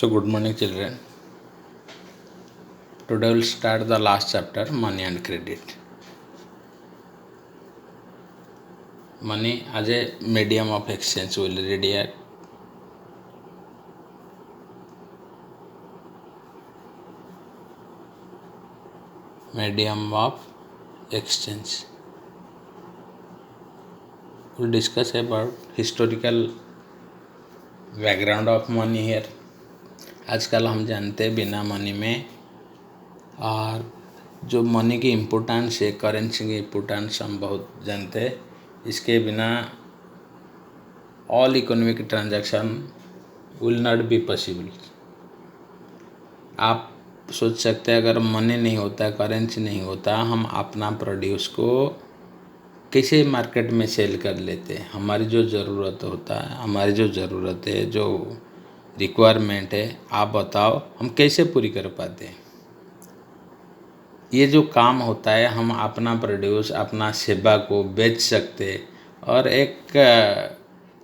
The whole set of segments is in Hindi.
So good morning children. Today we'll start the last chapter, money and credit. Money as a medium of exchange will read here. Medium of exchange. We'll discuss about historical background of money here. आजकल हम जानते हैं बिना मनी में और जो मनी की इम्पोर्टेंस है, करेंसी की इम्पोर्टेंस हम बहुत जानते हैं. इसके बिना all economic transaction will not be possible. आप सोच सकते हैं अगर मनी नहीं होता, करेंसी नहीं होता, हम अपना प्रोड्यूस को कैसे मार्केट में सेल कर लेते हैं. हमारी जो ज़रूरत होता है, हमारी जो ज़रूरत है, जो रिक्वायरमेंट है, आप बताओ हम कैसे पूरी कर पाते हैं. ये जो काम होता है, हम अपना प्रोड्यूस, अपना सेवा को बेच सकते और एक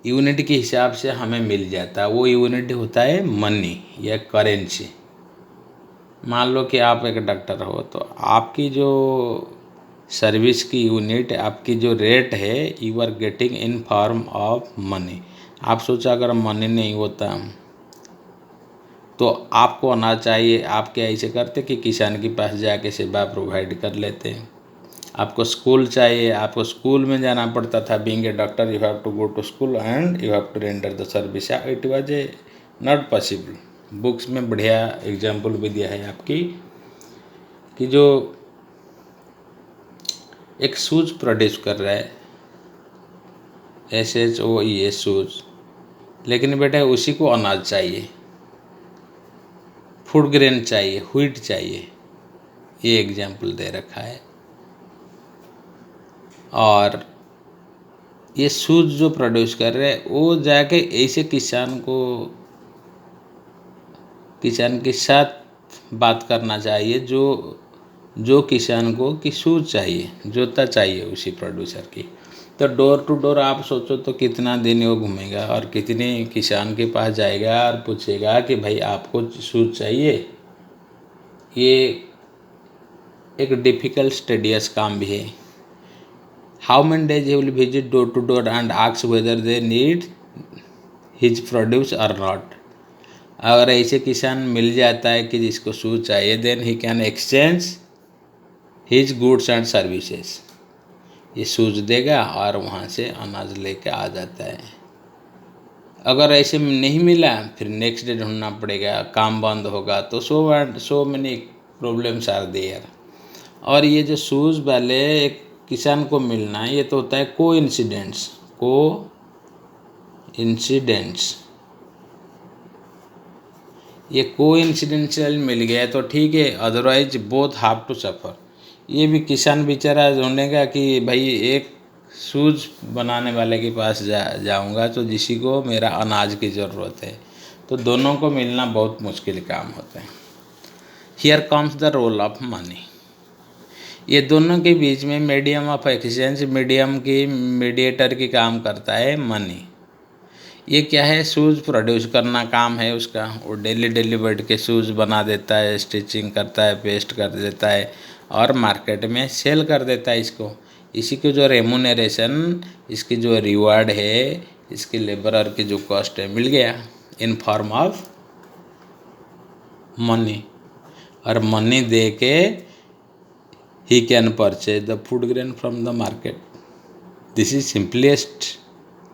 यूनिट के हिसाब से हमें मिल जाता है. वो यूनिट होता है मनी या करेंसी. मान लो कि आप एक डॉक्टर हो तो आपकी जो सर्विस की यूनिट, आपकी जो रेट है, you are getting in form of money. आप सोचा अगर मनी नहीं होता तो आपको आना चाहिए. आप क्या ऐसे करते कि किसान के पास जाके सेवा प्रोवाइड कर लेते हैं. आपको स्कूल चाहिए, आपको स्कूल में जाना पड़ता था. Being a doctor you have to go to school and you have to render the service. It was a not possible. Books में बढ़िया एग्जाम्पल भी दिया है आपकी कि जो एक शूज प्रोड्यूस कर रहा है, SHOE शूज, लेकिन बेटा उसी को अनाज चाहिए, फूड ग्रेन चाहिए, व्हीट चाहिए. ये एग्जाम्पल दे रखा है. और ये शूज जो प्रोड्यूस कर रहे हैं वो जाके ऐसे किसान के साथ बात करना चाहिए जो किसान को कि शूज चाहिए, जूता चाहिए उसी प्रोड्यूसर की. तो डोर टू डोर आप सोचो तो कितना दिन वो घूमेगा और कितने किसान के पास जाएगा और पूछेगा कि भाई आपको शूज चाहिए. ये एक डिफ़िकल्ट स्टडियस काम भी है. How many days he will visit door to door and ask whether they need his produce और नॉट. अगर ऐसे किसान मिल जाता है कि जिसको शूज चाहिए, then he can exchange his goods and services. ये शूज देगा और वहाँ से अनाज लेके आ जाता है. अगर ऐसे नहीं मिला फिर नेक्स्ट डे ढूंढना पड़ेगा, काम बंद होगा. तो so many problems are there. और ये जो शूज़ वाले एक किसान को मिलना है, ये तो होता है कोइंसिडेंस. ये कोइंसिडेंशियल मिल गया तो ठीक है, otherwise both have to suffer. ये भी किसान बेचारा ढूंढेगा कि भाई एक शूज़ बनाने वाले के पास जाऊंगा तो जिसी को मेरा अनाज की ज़रूरत है. तो दोनों को मिलना बहुत मुश्किल काम होता है. Here comes the role of money. ये दोनों के बीच में मीडियम ऑफ एक्सचेंज, मीडिएटर की काम करता है मनी. ये क्या है, शूज़ प्रोड्यूस करना काम है उसका. वो डेली बैठ के शूज़ बना देता है, स्टिचिंग करता है, पेस्ट कर देता है और मार्केट में सेल कर देता है इसको. इसी को जो रेमुनरेशन, इसकी जो रिवार्ड है, इसकी लेबरर की जो कॉस्ट है, मिल गया इन फॉर्म ऑफ मनी. और मनी दे के he can purchase the food grain from the market. This is simplest.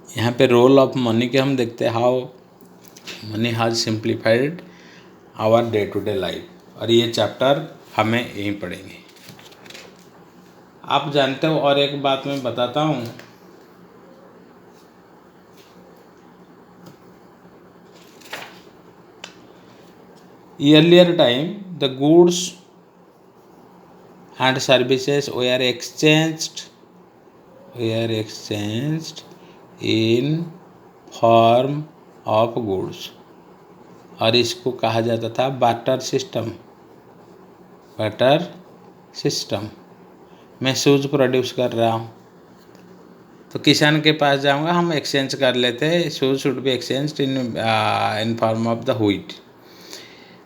यहाँ पे रोल ऑफ मनी के हम देखते हैं how money has simplified our day to day life. और ये चैप्टर हमें यहीं पढ़ेंगे. आप जानते हो, और एक बात मैं बताता हूँ. earlier time the goods and services were exchanged in form of goods. और इसको कहा जाता था बार्टर सिस्टम. मैं शूज़ प्रोड्यूस कर रहा हूँ तो किसान के पास जाऊँगा, हम एक्सचेंज कर लेते हैं. Shoes should be exchanged in form of the wheat.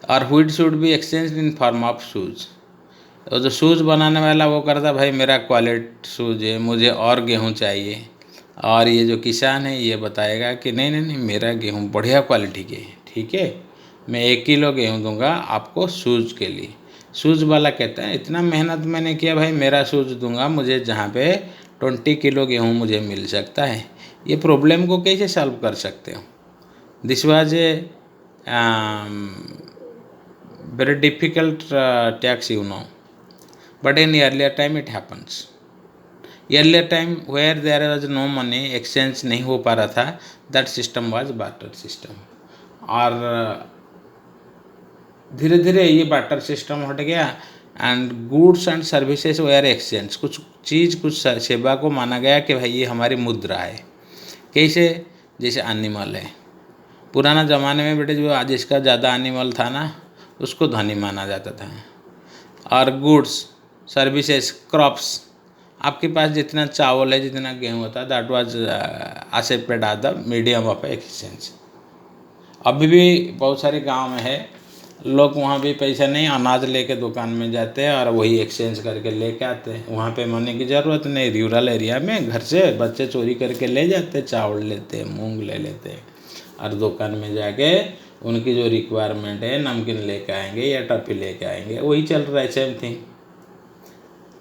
और wheat should be exchange in form of shoes. और जो शूज़ बनाने वाला वो करता भाई मेरा क्वालिटी शूज़ है, मुझे और गेहूँ चाहिए, और ये जो किसान है ये बताएगा कि नहीं नहीं नहीं मेरा गेहूँ बढ़िया क्वालिटी के है, ठीक है, मैं 1 किलो गेहूँ दूंगा आपको शूज़ के लिए। शूज़ वाला कहता है इतना मेहनत मैंने किया भाई, मेरा शूज़ दूंगा मुझे जहाँ पे 20 किलो गेहूँ मुझे मिल सकता है। ये प्रॉब्लम को कैसे सॉल्व कर सकते हो? This was a very difficult task, you know, but in earlier time it happens. earlier time where there was no money, exchange नहीं हो पा रहा था, that system was barter system। और धीरे धीरे ये बार्टर सिस्टम हट गया and goods and services were exchange. कुछ चीज़ कुछ सेवा को माना गया कि भाई ये हमारी मुद्रा है। कैसे? जैसे एनिमल है, पुराना ज़माने में बेटे जो जिसका ज़्यादा एनिमल था ना उसको धनी माना जाता था। और गुड्स सर्विसेज क्रॉप्स, आपके पास जितना चावल है जितना गेहूँ होता है that was accepted as the medium of exchange. अभी भी बहुत सारे गांव में है, लोग वहाँ भी पैसा नहीं अनाज लेके दुकान में जाते हैं और वही एक्सचेंज करके लेके आते हैं। वहाँ पे मनी की ज़रूरत नहीं। रूरल एरिया में घर से बच्चे चोरी करके ले जाते, चावल लेते, मूंग ले लेते और दुकान में जाके उनकी जो रिक्वायरमेंट है नमकीन लेके आएंगे या टॉफ़ी लेके आएंगे। वही चल रहा है, सेम थिंग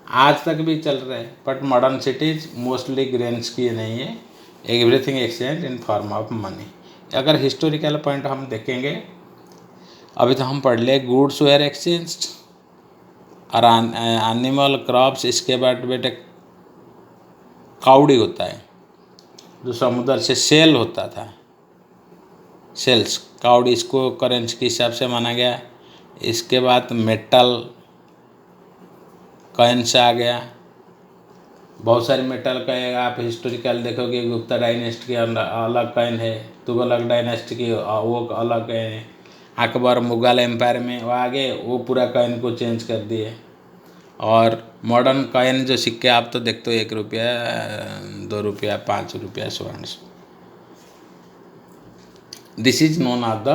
आज तक भी चल रहा है। But modern cities mostly grains की नहीं है, everything exchange in form of money. अगर हिस्टोरिकल पॉइंट हम देखेंगे, अभी तो हम पढ़ ले गुड्स वेयर एक्सचेंज और एनिमल क्रॉप्स। इसके बाद बेटे काउडी होता है जो समुद्र से सेल होता था, सेल्स काउडी, इसको करेंसी के हिसाब से माना गया। इसके बाद मेटल कॉइन्स आ गया, बहुत सारे मेटल का आप हिस्टोरिकल देखोगे, गुप्ता डायनेस्टी के अलग कॉइन है, तुगलक डायनेस्टी की वो अलग है, अकबर मुगल एम्पायर में वो आगे वो पूरा कॉइन को चेंज कर दिए। और मॉडर्न कॉइन जो सिक्के आप तो देखते हो 1 रुपया 2 रुपया 5 रुपया so and so. This is known of the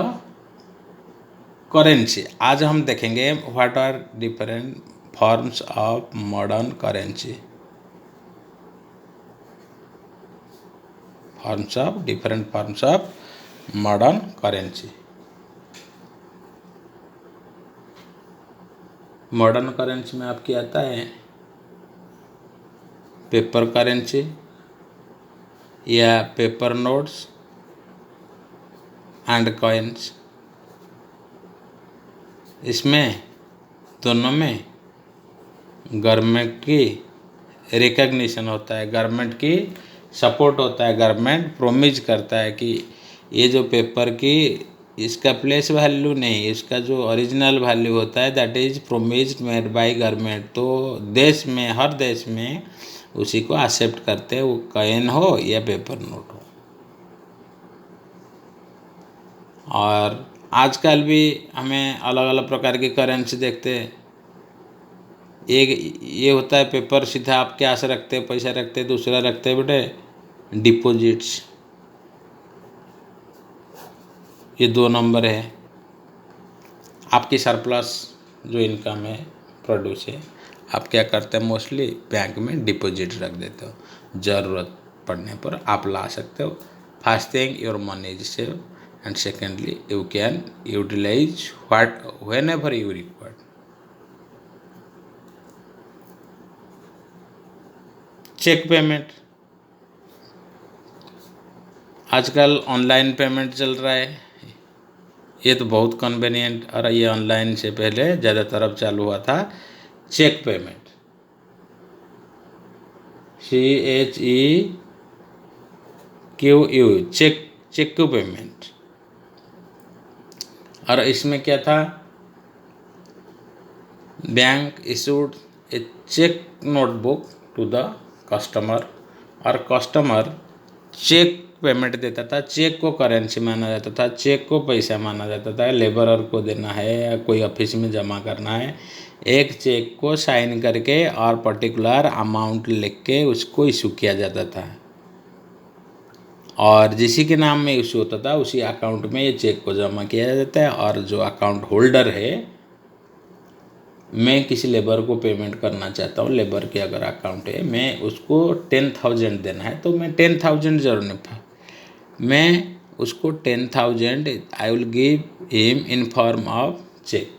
currency. आज हम देखेंगे what are different forms of modern currency, different forms of modern currency. Modern currency में आपकी आता है पेपर करेंसी या पेपर नोट्स एंड कॉइन्स। इसमें दोनों में गवर्नमेंट की रिकग्निशन होता है, गवर्नमेंट की सपोर्ट होता है, गवर्नमेंट प्रोमिज करता है कि ये जो पेपर की इसका प्लेस वैल्यू नहीं, इसका जो ओरिजिनल वैल्यू होता है that is promised made by government. तो देश में, हर देश में उसी को एक्सेप्ट करते हैं, वो कॉइन हो या पेपर नोट हो। और आजकल भी हमें अलग अलग प्रकार की करेंसी देखते हैं। एक ये होता है पेपर, सीधा आप कैश रखते हैं, पैसा रखते हैं। दूसरा रखते हैं बेटे डिपॉजिट्स, ये 2 नंबर है। आपकी सरप्लस जो इनकम है, प्रोड्यूस है, आप क्या करते हैं मोस्टली बैंक में डिपॉजिट रख देते हो, ज़रूरत पड़ने पर आप ला सकते हो। First thing your money is save and secondly you can utilise what whenever you required. Cheque payment, आजकल ऑनलाइन पेमेंट चल रहा है, ये तो बहुत कन्वीनियंट। और ये ऑनलाइन से पहले ज़्यादातर अब चालू हुआ था cheque payment, CHEQU, cheque payment. और इसमें क्या था, bank issued a cheque notebook to the customer और कस्टमर चेक पेमेंट देता था। चेक को करेंसी माना जाता था, चेक को पैसा माना जाता था। लेबरर को देना है या कोई ऑफिस में जमा करना है, एक चेक को साइन करके और पर्टिकुलर अमाउंट लिख के उसको इशू किया जाता था। और जिसी के नाम में इशू होता था उसी अकाउंट में ये चेक को जमा किया जाता है। और जो अकाउंट होल्डर है, मैं किसी लेबर को पेमेंट करना चाहता हूँ, लेबर के अगर अकाउंट है, मैं उसको 10,000 देना है, तो मैं 10,000 जरूर नहीं, मैं उसको 10,000 I will give him in form of cheque,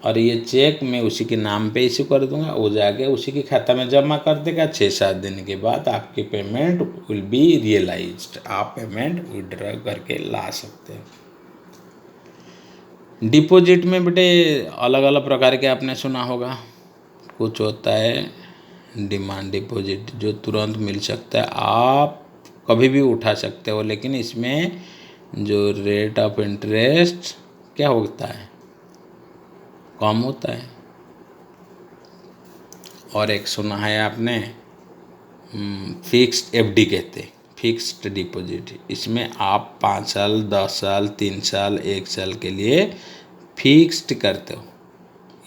और ये चेक मैं उसी के नाम पे इशू कर दूंगा, वो जाके उसी के खाता में जमा कर देगा। 6-7 दिन के बाद आपकी पेमेंट विल बी रियलाइज्ड, आप पेमेंट विड्रॉ करके ला सकते हैं। डिपॉजिट में बेटे अलग अलग प्रकार के आपने सुना होगा। कुछ होता है डिमांड डिपॉजिट जो तुरंत मिल सकता है, आप कभी भी उठा सकते हो, लेकिन इसमें जो रेट ऑफ इंटरेस्ट क्या होता है, कम होता है। और एक सुना है आपने फिक्स्ड एफडी कहते हैं, फिक्स्ड डिपॉजिट। इसमें आप 5 साल, 10 साल, 3 साल, 1 साल के लिए फिक्स्ड करते हो।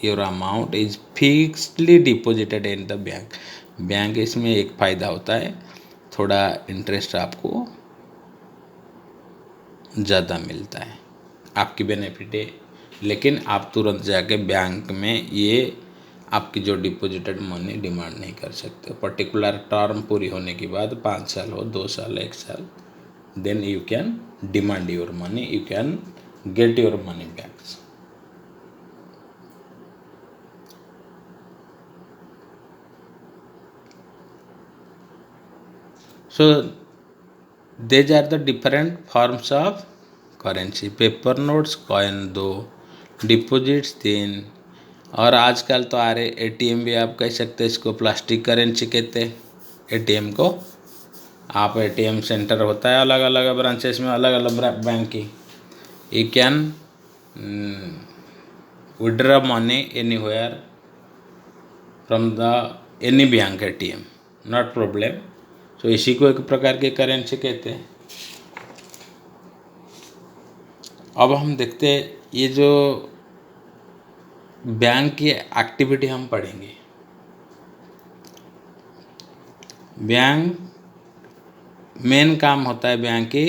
Your amount is fixedly deposited in the bank. Bank इसमें एक फ़ायदा होता है, थोड़ा इंटरेस्ट आपको ज़्यादा मिलता है, आपकी बेनिफिट है। लेकिन आप तुरंत जाके बैंक में ये आपकी जो डिपॉजिटेड मनी डिमांड नहीं कर सकते। पर्टिकुलर टर्म पूरी होने के बाद 5 साल हो, 2 साल, 1 साल, then you can demand your money, you can get your money back. So these are the different forms of currency. Paper notes, coin 2, deposits 3, और आजकल तो आ रहे एटीएम भी आप कह सकते हैं, इसको प्लास्टिक करेंसी कहते हैं। एटीएम को आप एटीएम सेंटर होता है अलग अलग ब्रांचेस में, अलग अलग बैंक की, you can withdraw money anywhere from the any bank ATM, not problem. तो इसी को एक प्रकार के करेंसी कहते हैं। अब हम देखते हैं ये जो बैंक की एक्टिविटी हम पढ़ेंगे। बैंक मेन काम होता है बैंक की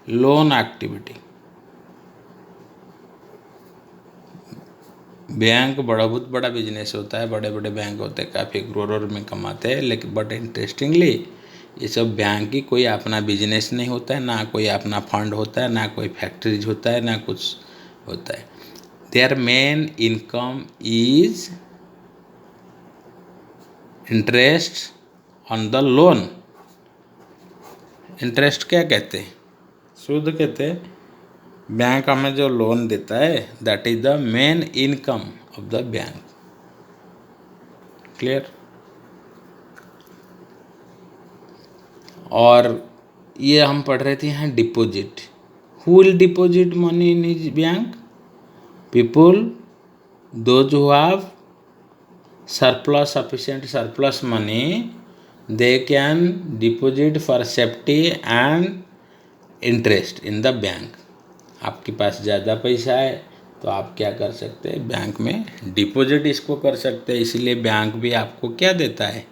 लोन एक्टिविटी। बैंक बहुत बड़ा बिजनेस होता है, बड़े बड़े बैंक होते हैं, काफ़ी करोड़ों में कमाते हैं, लेकिन बट इंटरेस्टिंगली ये सब बैंक की कोई अपना बिजनेस नहीं होता है, ना कोई अपना फंड होता है, ना कोई फैक्ट्रीज होता है, ना कुछ होता है। Their main income is interest on the loan. Interest क्या कहते हैं, सूद कहते हैं। बैंक हमें जो लोन देता है that is the main income of the bank. Clear. और ये हम पढ़ रहे थे यहाँ deposit. Who will deposit money in his bank? People those who have surplus, sufficient surplus money, they can deposit for safety and interest in the bank। आपके पास ज़्यादा पैसा है तो आप क्या कर सकते हैं, बैंक में डिपॉजिट इसको कर सकते हैं। इसीलिए बैंक भी आपको क्या देता है,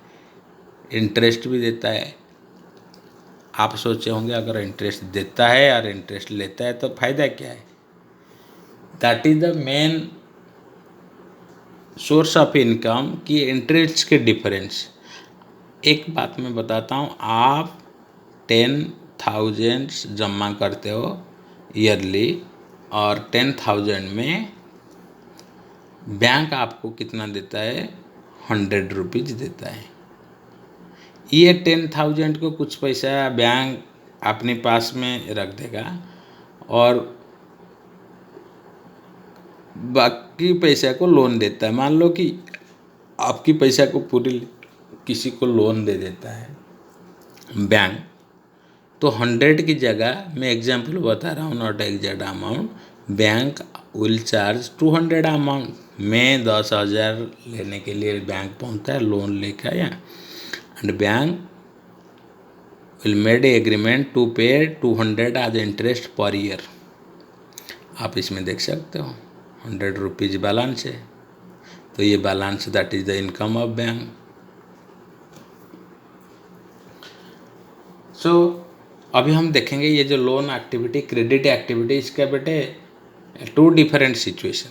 इंटरेस्ट भी देता है। आप सोचे होंगे अगर इंटरेस्ट देता है और इंटरेस्ट लेता है तो फायदा क्या है? That is the main source of income की इंटरेस्ट के डिफरेंस। एक बात मैं बताता हूँ, आप 10,000 जमा करते हो ईयरली, और 10,000 में बैंक आपको कितना देता है, 100 रुपीज़ देता है। ये 10,000 को कुछ पैसा बैंक अपने पास में रख देगा, और बाकी पैसा को लोन देता है। मान लो कि आपकी पैसा को पूरी किसी को लोन दे देता है बैंक, तो 100 की जगह मैं एग्जांपल बता रहा हूँ, not exact amount, bank will charge 200 amount. मैं 10,000 लेने के लिए बैंक पहुँचता है लोन लेकर, या and bank will made a agreement to pay 200 as interest per year. आप इसमें देख सकते हो 100 रुपीज़ बैलेंस है, तो ये balance that is the income of bank. So अभी हम देखेंगे ये जो लोन एक्टिविटी, क्रेडिट एक्टिविटी, इसका बेटे टू डिफरेंट सिचुएशन।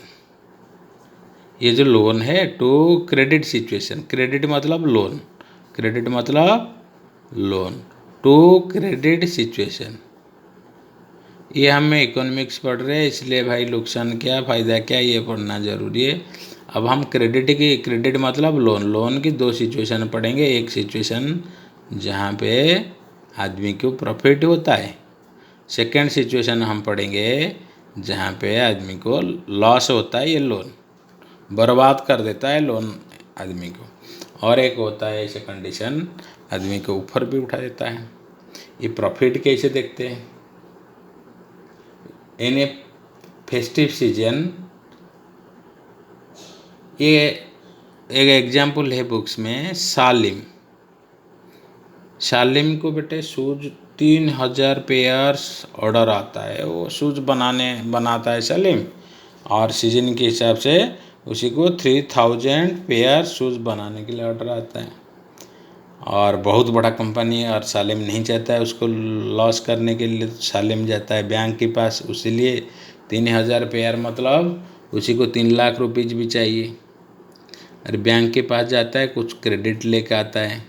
ये जो लोन है टू क्रेडिट सिचुएशन, क्रेडिट मतलब लोन, क्रेडिट मतलब लोन, टू क्रेडिट सिचुएशन। ये हमें इकोनॉमिक्स पढ़ रहे हैं, इसलिए भाई नुकसान क्या फ़ायदा क्या ये पढ़ना ज़रूरी है। अब हम क्रेडिट मतलब लोन, लोन की दो सिचुएशन पढ़ेंगे। एक सिचुएशन जहाँ पे आदमी को प्रॉफिट होता है, सेकेंड सिचुएशन हम पढ़ेंगे जहाँ पे आदमी को लॉस होता है, ये लोन बर्बाद कर देता है लोन आदमी को। और एक होता है ऐसे कंडीशन आदमी को ऊपर भी उठा देता है। ये प्रॉफिट कैसे देखते हैं? इन ए फेस्टिव सीजन, ये एक एग्जाम्पल है बुक्स में, सालिम। सालिम को बेटे शूज 3000 पेयर्स ऑर्डर आता है, वो शूज बनाता है सालिम, और सीजन के हिसाब से उसी को 3000 पेयर शूज़ बनाने के लिए ऑर्डर आता है। और बहुत बड़ा कंपनी है और सालिम नहीं चाहता है उसको लॉस करने के लिए, सालिम जाता है बैंक के पास, उसीलिए 3000 पेयर मतलब उसी को 3 लाख रुपीज़ भी चाहिए। और बैंक के पास जाता है, कुछ क्रेडिट लेकर आता है।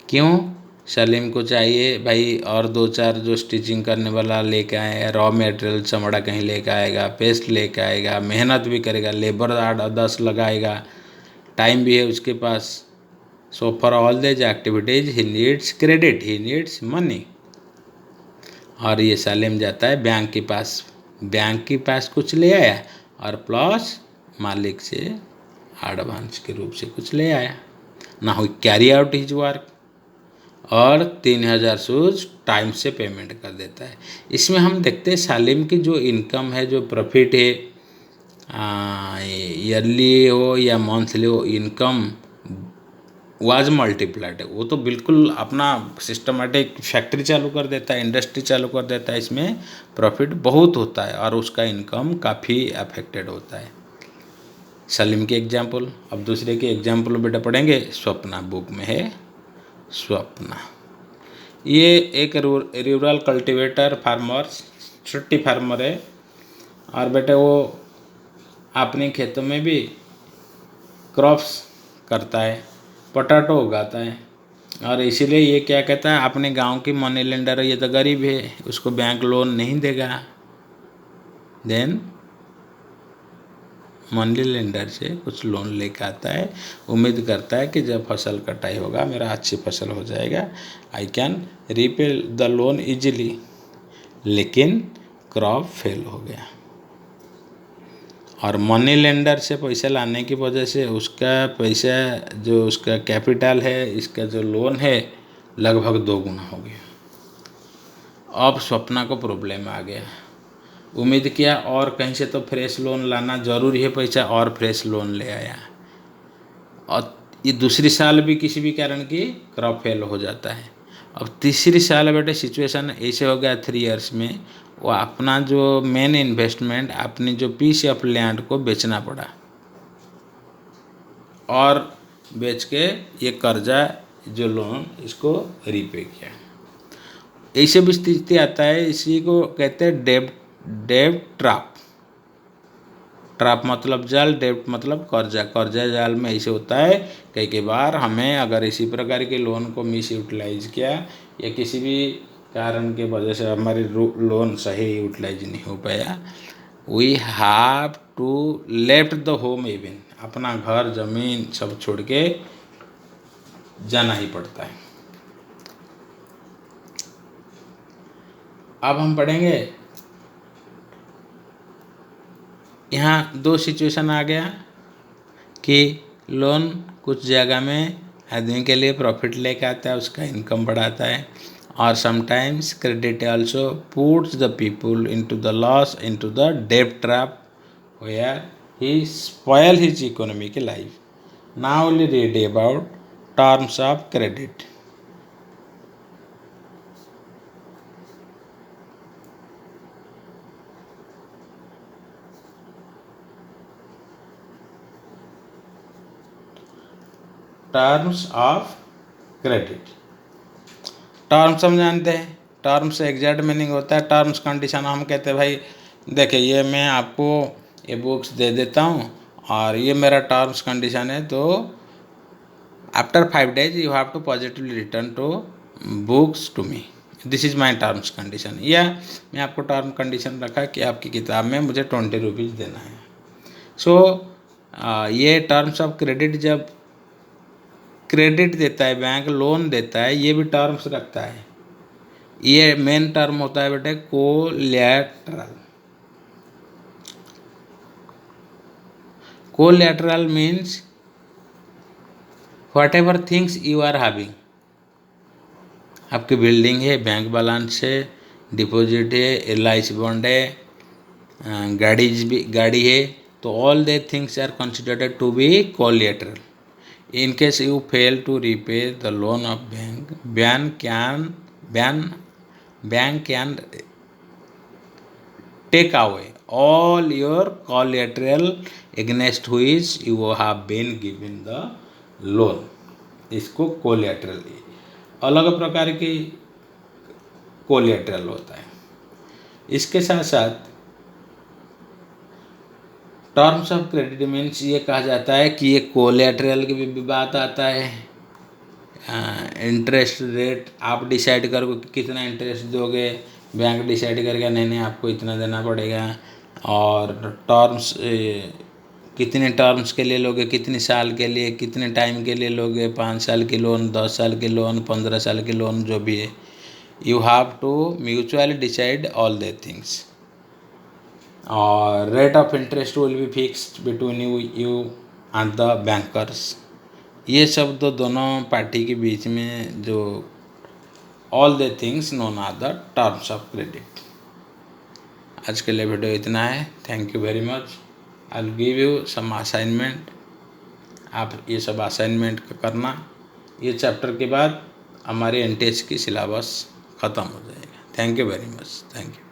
क्यों? सलीम को चाहिए भाई और 2-4 जो स्टिचिंग करने वाला लेके आए, रॉ मटेरियल चमड़ा कहीं लेके आएगा, पेस्ट लेके आएगा, मेहनत भी करेगा, लेबर 8-10 लगाएगा, टाइम भी है उसके पास। So for all this activities he needs credit, he needs money. और ये सलीम जाता है बैंक के पास, बैंक के पास कुछ ले आया और प्लस मालिक से एडवांस के रूप से कुछ ले आया। ना हो कैरी आउट हिज वर्क, और 3000 शूज टाइम से पेमेंट कर देता है। इसमें हम देखते हैं सालिम की जो इनकम है, जो प्रॉफिट है, ईयरली हो या मंथली हो, इनकम वाज मल्टीप्लाइड है। वो तो बिल्कुल अपना सिस्टमेटिक फैक्ट्री चालू कर देता है, इंडस्ट्री चालू कर देता है, इसमें प्रॉफिट बहुत होता है और उसका इनकम काफ़ी अफेक्टेड होता है। सलीम के एग्जाम्पल। अब दूसरे के एग्जाम्पल बेटा पढ़ेंगे, स्वप्ना बुक में है स्वप्ना। ये एक रूरल कल्टीवेटर फार्मर, छोटी फार्मर है, और बेटे वो अपने खेतों में भी क्रॉप्स करता है, पोटैटो उगाता है, और इसीलिए ये क्या कहता है, अपने गांव की मनी लेंडर है, ये तो गरीब है, उसको बैंक लोन नहीं देगा। देन मनी लेंडर से कुछ लोन लेकर आता है, उम्मीद करता है कि जब फसल कटाई होगा मेरा अच्छी फसल हो जाएगा, I can repay the loan easily. लेकिन क्रॉप फेल हो गया, और मनी लेंडर से पैसा लाने की वजह से उसका पैसा, जो उसका कैपिटल है, इसका जो लोन है, लगभग 2 गुना हो गया। अब स्वप्ना को प्रॉब्लम आ गया, उम्मीद किया और कहीं से तो फ्रेश लोन लाना ज़रूरी है, पैसा और फ्रेश लोन ले आया, और ये दूसरी साल भी किसी भी कारण की क्रॉप फेल हो जाता है। अब तीसरी साल बेटे सिचुएशन ऐसे हो गया, 3 इयर्स में वो अपना जो मेन इन्वेस्टमेंट, अपनी जो पीस ऑफ लैंड को बेचना पड़ा, और बेच के ये कर्जा जो लोन इसको रीपे किया। ऐसे भी स्थिति आता है, इसी को कहते हैं डेब्ट ट्रैप। ट्रैप मतलब जाल, डेब्ट मतलब कर्जा। कर्जा जाल में ऐसे होता है, कई बार हमें अगर इसी प्रकार के लोन को मिस यूटिलाइज किया या किसी भी कारण के वजह से हमारी लोन सही यूटिलाइज नहीं हो पाया, we have to left the home even, अपना घर जमीन सब छोड़ के जाना ही पड़ता है। अब हम पढ़ेंगे, यहाँ 2 सिचुएशन आ गया कि लोन कुछ जगह में आदमी के लिए प्रॉफिट लेके आता है, उसका इनकम बढ़ाता है, और sometimes credit also puts the people into the loss, into the डेब्ट trap where he spoil his economic life. Now will read about terms of credit. Terms of credit, terms हम जानते हैं, टर्म्स एग्जैक्ट मीनिंग होता है टर्म्स कंडीशन। हम कहते हैं भाई देखिए ये मैं आपको ये बुक्स दे देता हूँ और ये मेरा टर्म्स कंडीशन है, तो after 5 days you have to positively return to books to me, this is my terms condition. या मैं आपको टर्म कंडीशन रखा कि आपकी किताब में मुझे 20 रुपीज़ देना है। सो ये टर्म्स ऑफ क्रेडिट, जब क्रेडिट देता है बैंक, लोन देता है, ये भी टर्म्स रखता है। ये मेन टर्म होता है बेटे collateral. Collateral means whatever things you are having, आपकी बिल्डिंग है, बैंक बैलेंस है, डिपॉजिट है, LIC बॉन्ड है, गाड़ी है, तो all the things are considered to be collateral. In case you fail to repay the loan of bank can take away all your collateral against which you have been given the loan। इसको कोलैटरल, अलग प्रकार की कोलैटरल होता है। इसके साथ साथ टर्म्स ऑफ क्रेडिट मीन्स ये कहा जाता है कि ये कोलैटरल की भी बात आता है। इंटरेस्ट रेट आप डिसाइड करो कि कितना इंटरेस्ट दोगे, बैंक डिसाइड करेगा नहीं नहीं आपको इतना देना पड़ेगा। और टर्म्स कितने टर्म्स के लिए लोगे, कितने साल के लिए, कितने टाइम के लिए लोगे, 5 साल की लोन, 10 साल की लोन, 15 साल की लोन, जो भी है, you have to mutually decide all the things. और rate of interest will be fixed between you and the bankers. ये सब तो दोनों पार्टी के बीच में जो all the things known are the terms of credit. आज के लिए वीडियो इतना है। Thank you very much. I will give you some assignment, आप ये सब असाइनमेंट करना। ये चैप्टर के बाद हमारी NTH की सिलेबस ख़त्म हो जाएगा। Thank you very much. Thank you.